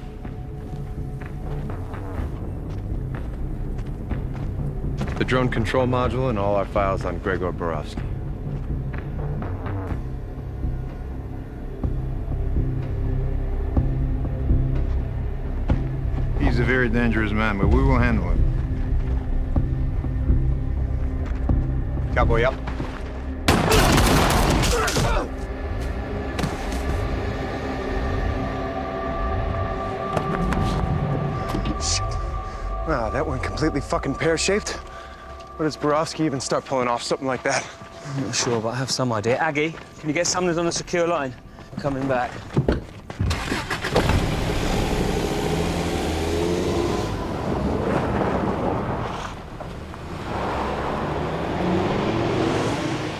The drone control module and all our files on Gregor Borovsky. He's a very dangerous man, but we will handle him. Cowboy up. Shit. Wow, that went completely fucking pear-shaped. When does Borovsky even start pulling off something like that? I'm not sure, but I have some idea. Aggie, can you get Sumner's on a secure line? I'm coming back.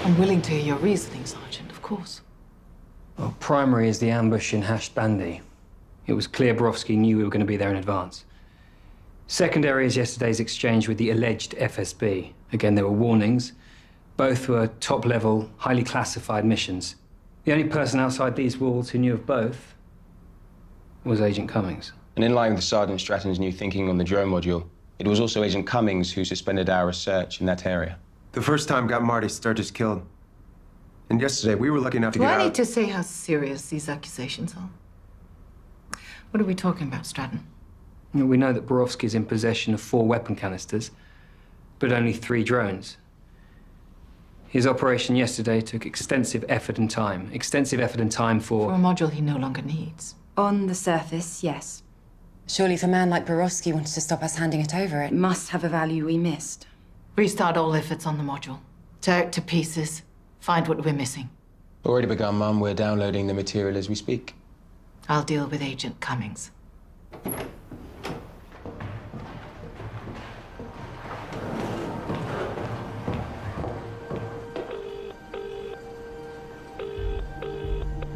I'm willing to hear your reasoning, Sergeant, of course. Well, primary is the ambush in Hashed Bandy. It was clear Borovsky knew we were going to be there in advance. Secondary is yesterday's exchange with the alleged FSB. Again, there were warnings. Both were top-level, highly classified missions. The only person outside these walls who knew of both was Agent Cummings. And in line with Sergeant Stratton's new thinking on the drone module, it was also Agent Cummings who suspended our research in that area. The first time got Marty Sturgis killed. And yesterday, we were lucky enough to Do get I out. need to say how serious these accusations are? What are we talking about, Stratton? We know that Borovsky is in possession of 4 weapon canisters, but only 3 drones. His operation yesterday took extensive effort and time. Extensive effort and time For a module he no longer needs. On the surface, yes. Surely if a man like Borovsky wanted to stop us handing it over, it must have a value we missed. Restart all efforts on the module. Tear it to pieces. Find what we're missing. Already begun, Mum. We're downloading the material as we speak. I'll deal with Agent Cummings.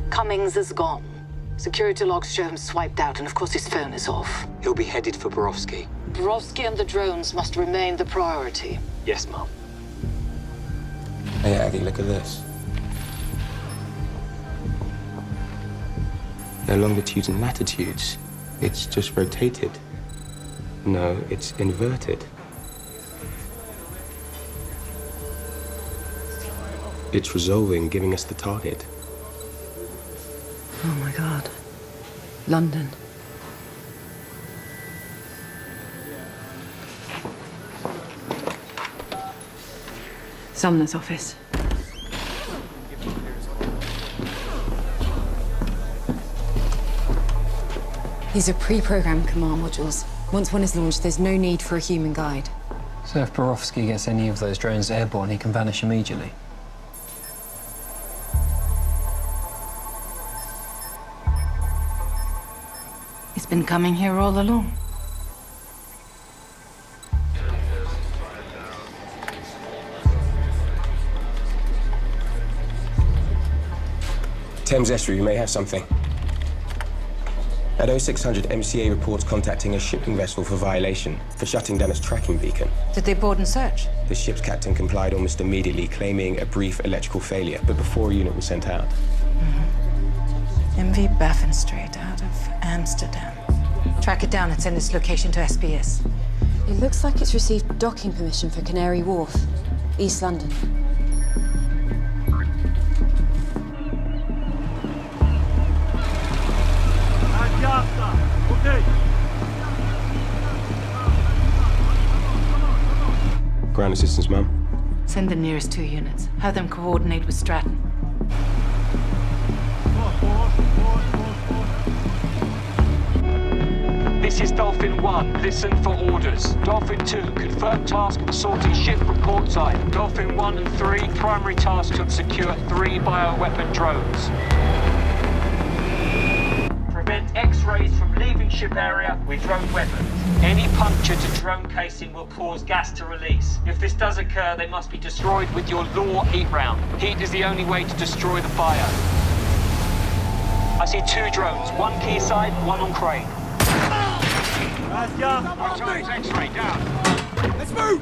Cummings is gone. Security logs show him swiped out, and of course his phone is off. He'll be headed for Borovsky. Borowski and the drones must remain the priority. Yes, Mom. Hey, Aggie, look at this. No longitudes and latitudes. It's just rotated. No, it's inverted. It's resolving, giving us the target. Oh my God. London. Sumner's office. These are pre-programmed command modules. Once one is launched, there's no need for a human guide. So if Borowski gets any of those drones airborne, he can vanish immediately. He's been coming here all along. Thames Estuary, you may have something. At 0600, MCA reports contacting a shipping vessel for violation, for shutting down its tracking beacon. Did they board and search? The ship's captain complied almost immediately, claiming a brief electrical failure, but before a unit was sent out. MV Baffin Strait out of Amsterdam. Track it down and send its location to SBS. It looks like it's received docking permission for Canary Wharf, East London. Ground assistance, ma'am. Send the nearest 2 units. Have them coordinate with Stratton. This is Dolphin 1. Listen for orders. Dolphin 2, confirm task of assaulting ship from portside. Dolphin 1 and 3, primary task to secure 3 bioweapon drones. Prevent X-rays from leaving ship area with drone weapons. Any puncture to drone casing will cause gas to release. If this does occur, they must be destroyed with your law heat round. Heat is the only way to destroy the fire. I see 2 drones, 1 quayside, 1 on crane. Watch out, X-ray down. Let's move!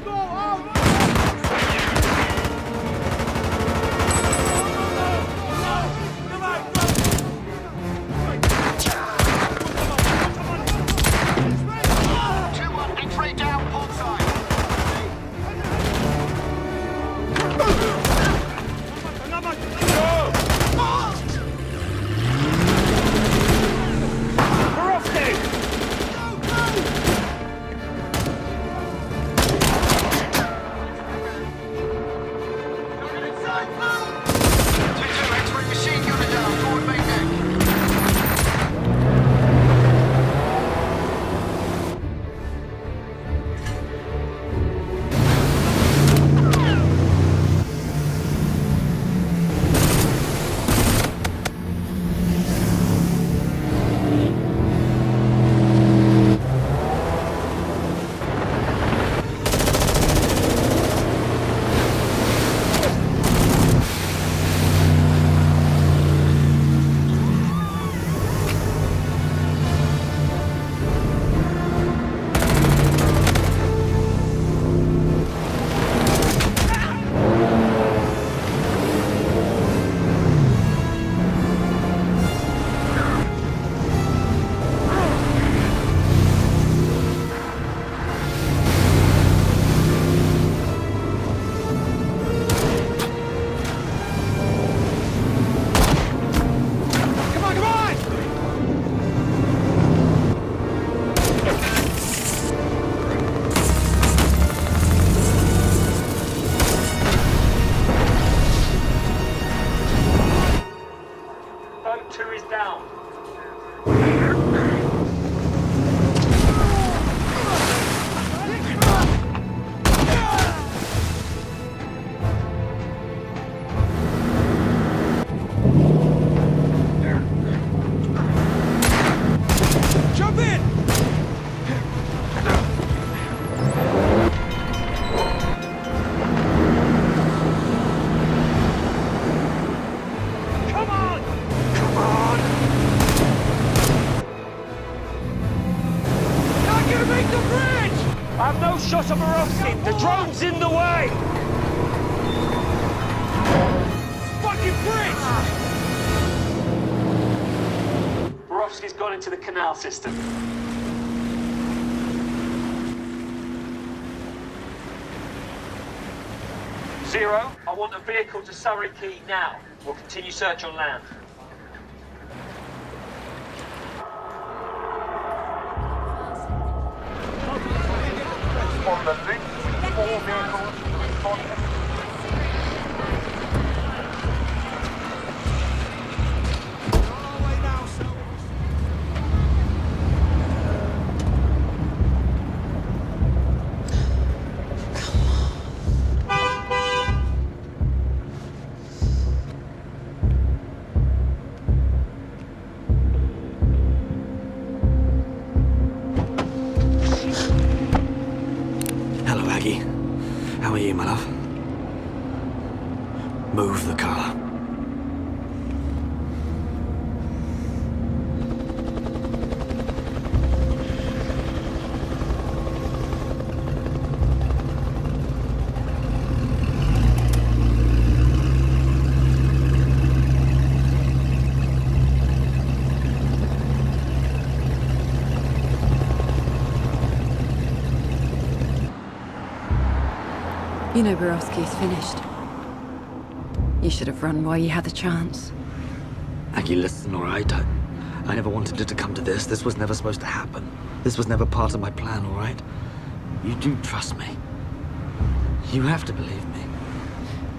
Make the bridge! I have no shot of Borowski. The drone's in the way. Fucking Brits! Borowski's gone into the canal system. Zero, I want a vehicle to Surrey Quay now. We'll continue search on land. On the link with 4 vehicles responding. How are you, my love? Move the car. You know Borowski is finished. You should have run while you had the chance. Aggie, listen, all right? I never wanted it to come to this. This was never supposed to happen. This was never part of my plan, all right? You do trust me. You have to believe me.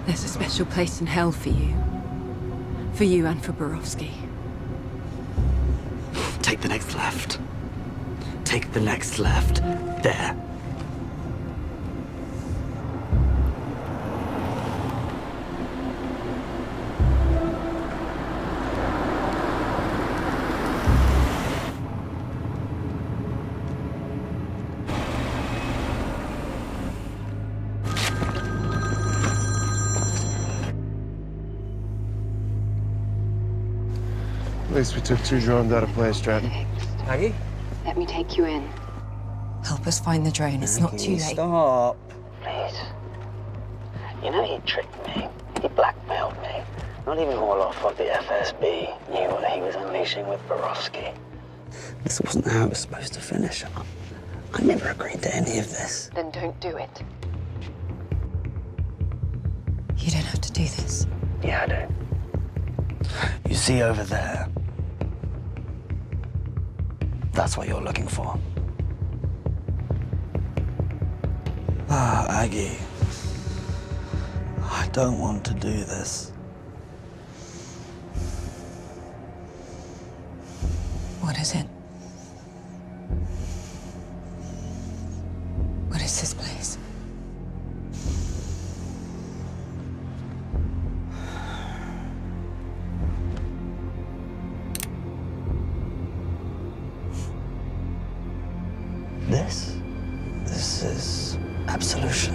There's a special place in hell for you. For you and for Borowski. Take the next left. Take the next left. There. At least we took 2 drones out of play, Stratton. Maggie? Let me take you in. Help us find the drone. It's not too late. Stop. Please. You know he tricked me. He blackmailed me. Not even all off of the FSB knew what he was unleashing with Borowski. This wasn't how it was supposed to finish. I never agreed to any of this. Then don't do it. You don't have to do this. Yeah, I do. You see over there? That's what you're looking for. Ah, Aggie. I don't want to do this. What is it? What is this place? This is absolution.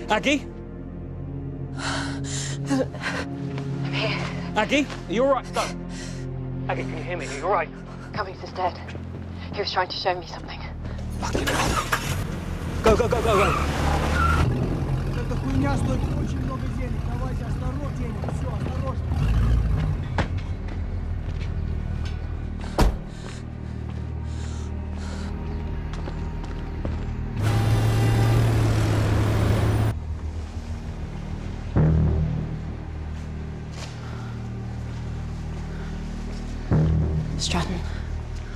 Aggie? I'm here. Aggie, are you all right? Stop. Aggie, can you hear me? Are you all right? Cummings is dead. He was trying to show me something. Fucking hell. Go, go, go, go, go. Эта хуйня стоит очень много денег. Давайте осторожнее. Все, осторожно. Stratton,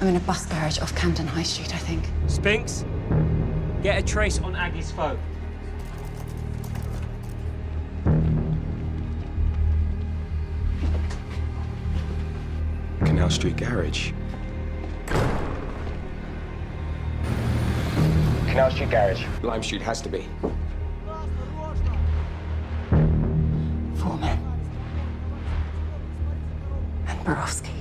I'm in a bus garage off Camden High Street, I think. Spinks, get a trace on Aggie's phone. Canal Street Garage. Canal Street Garage. Lime Street has to be. Foreman. And Borowski.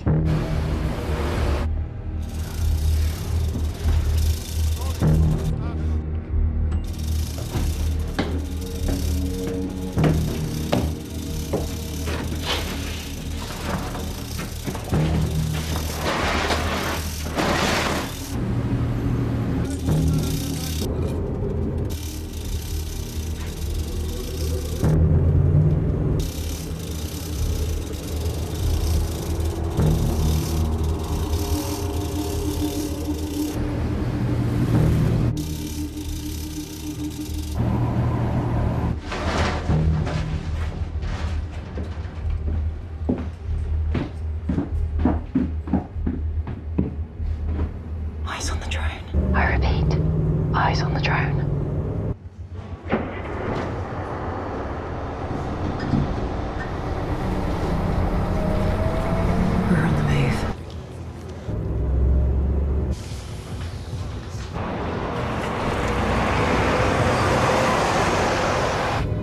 eyes on the drone. We're on the move.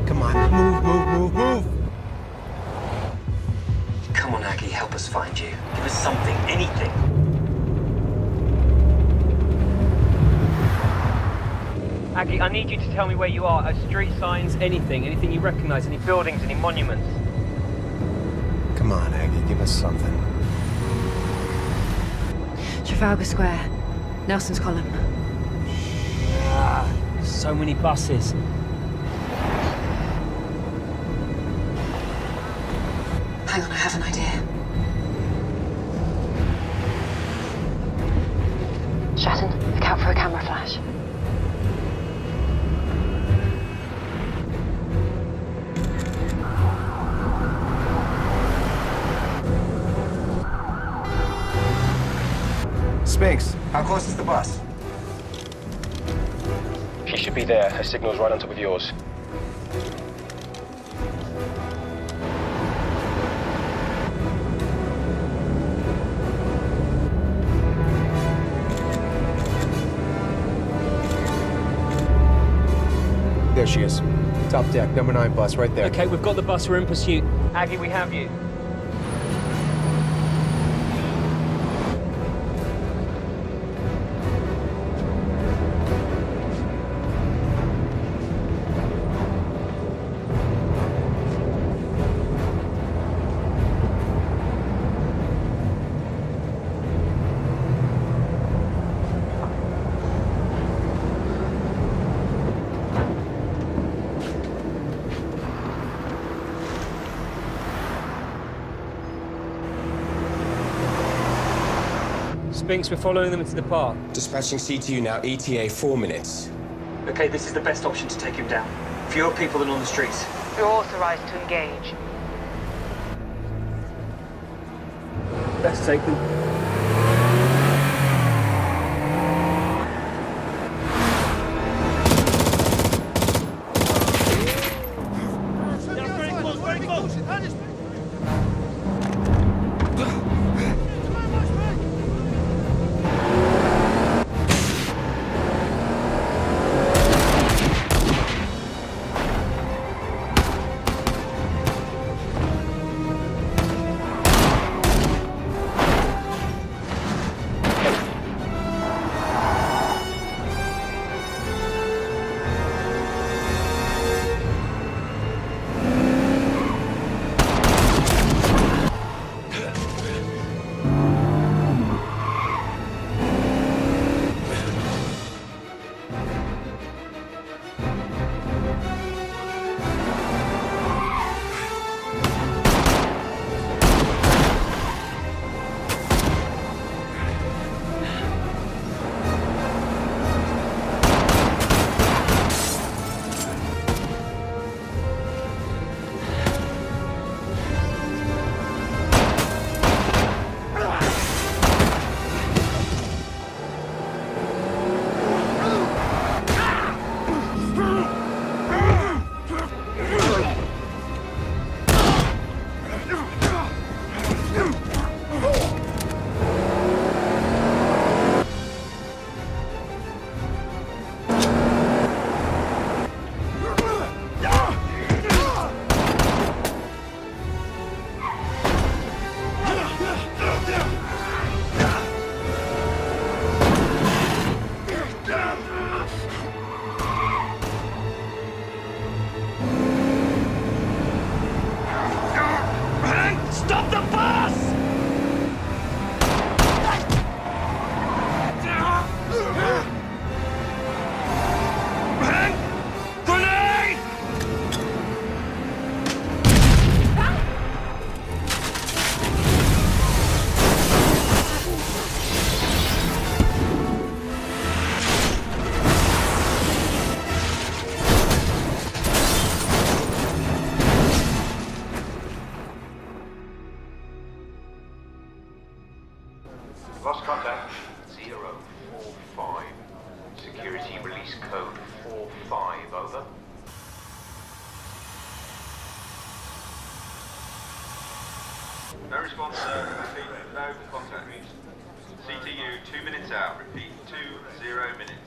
Come on, move. Come on, Aggie, help us find you. Give us something, anything. Aggie, I need you to tell me where you are. Street signs, anything you recognize, any buildings, any monuments. Come on, Aggie, give us something. Trafalgar Square. Nelson's Column. So many buses. Hang on, I have an idea. Shatton, look out for a camera flash. Spinks, how close is the bus? She should be there. Her signal's right on top of yours. There she is. Top deck, number 9 bus, right there. Okay, we've got the bus, we're in pursuit. Aggie, we have you. Spinks, we're following them into the park. Dispatching CTU now, ETA 4 minutes. Okay, this is the best option to take him down. Fewer people than on the streets. You're authorized to engage. Let's take them. Lost contact. 045. Security release No response, sir. Repeat, no contact. CTU, 2 minutes out. Repeat, 20 minutes.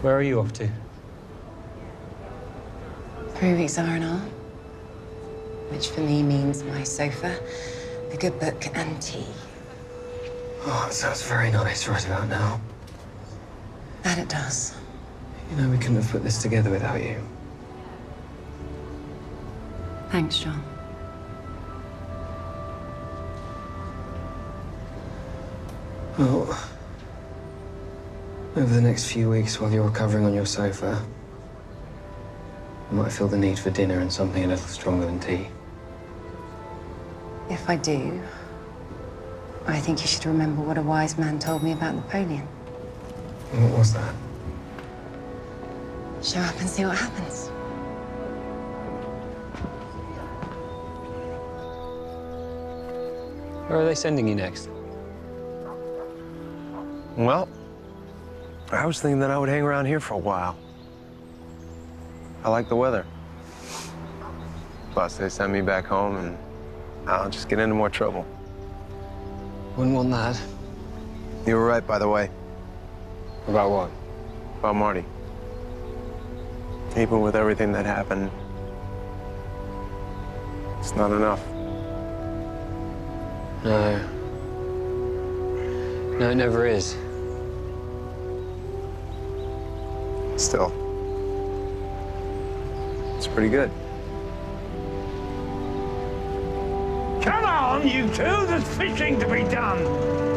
Where are you off to? 3 weeks R&R, which for me means my sofa, a good book, and tea. Oh, that sounds very nice right about now. That it does. You know, we couldn't have put this together without you. Thanks, John. Well, over the next few weeks while you're recovering on your sofa, you might feel the need for dinner and something a little stronger than tea. If I do, I think you should remember what a wise man told me about Napoleon. What was that? Show up and see what happens. Where are they sending you next? Well, I was thinking that I would hang around here for a while. I like the weather. Plus, they send me back home and I'll just get into more trouble. Wouldn't want that. You were right, by the way. About what? About Marty. Even with everything that happened, it's not enough. No. No, it never is. Still, it's pretty good. Come on, you two, there's fishing to be done.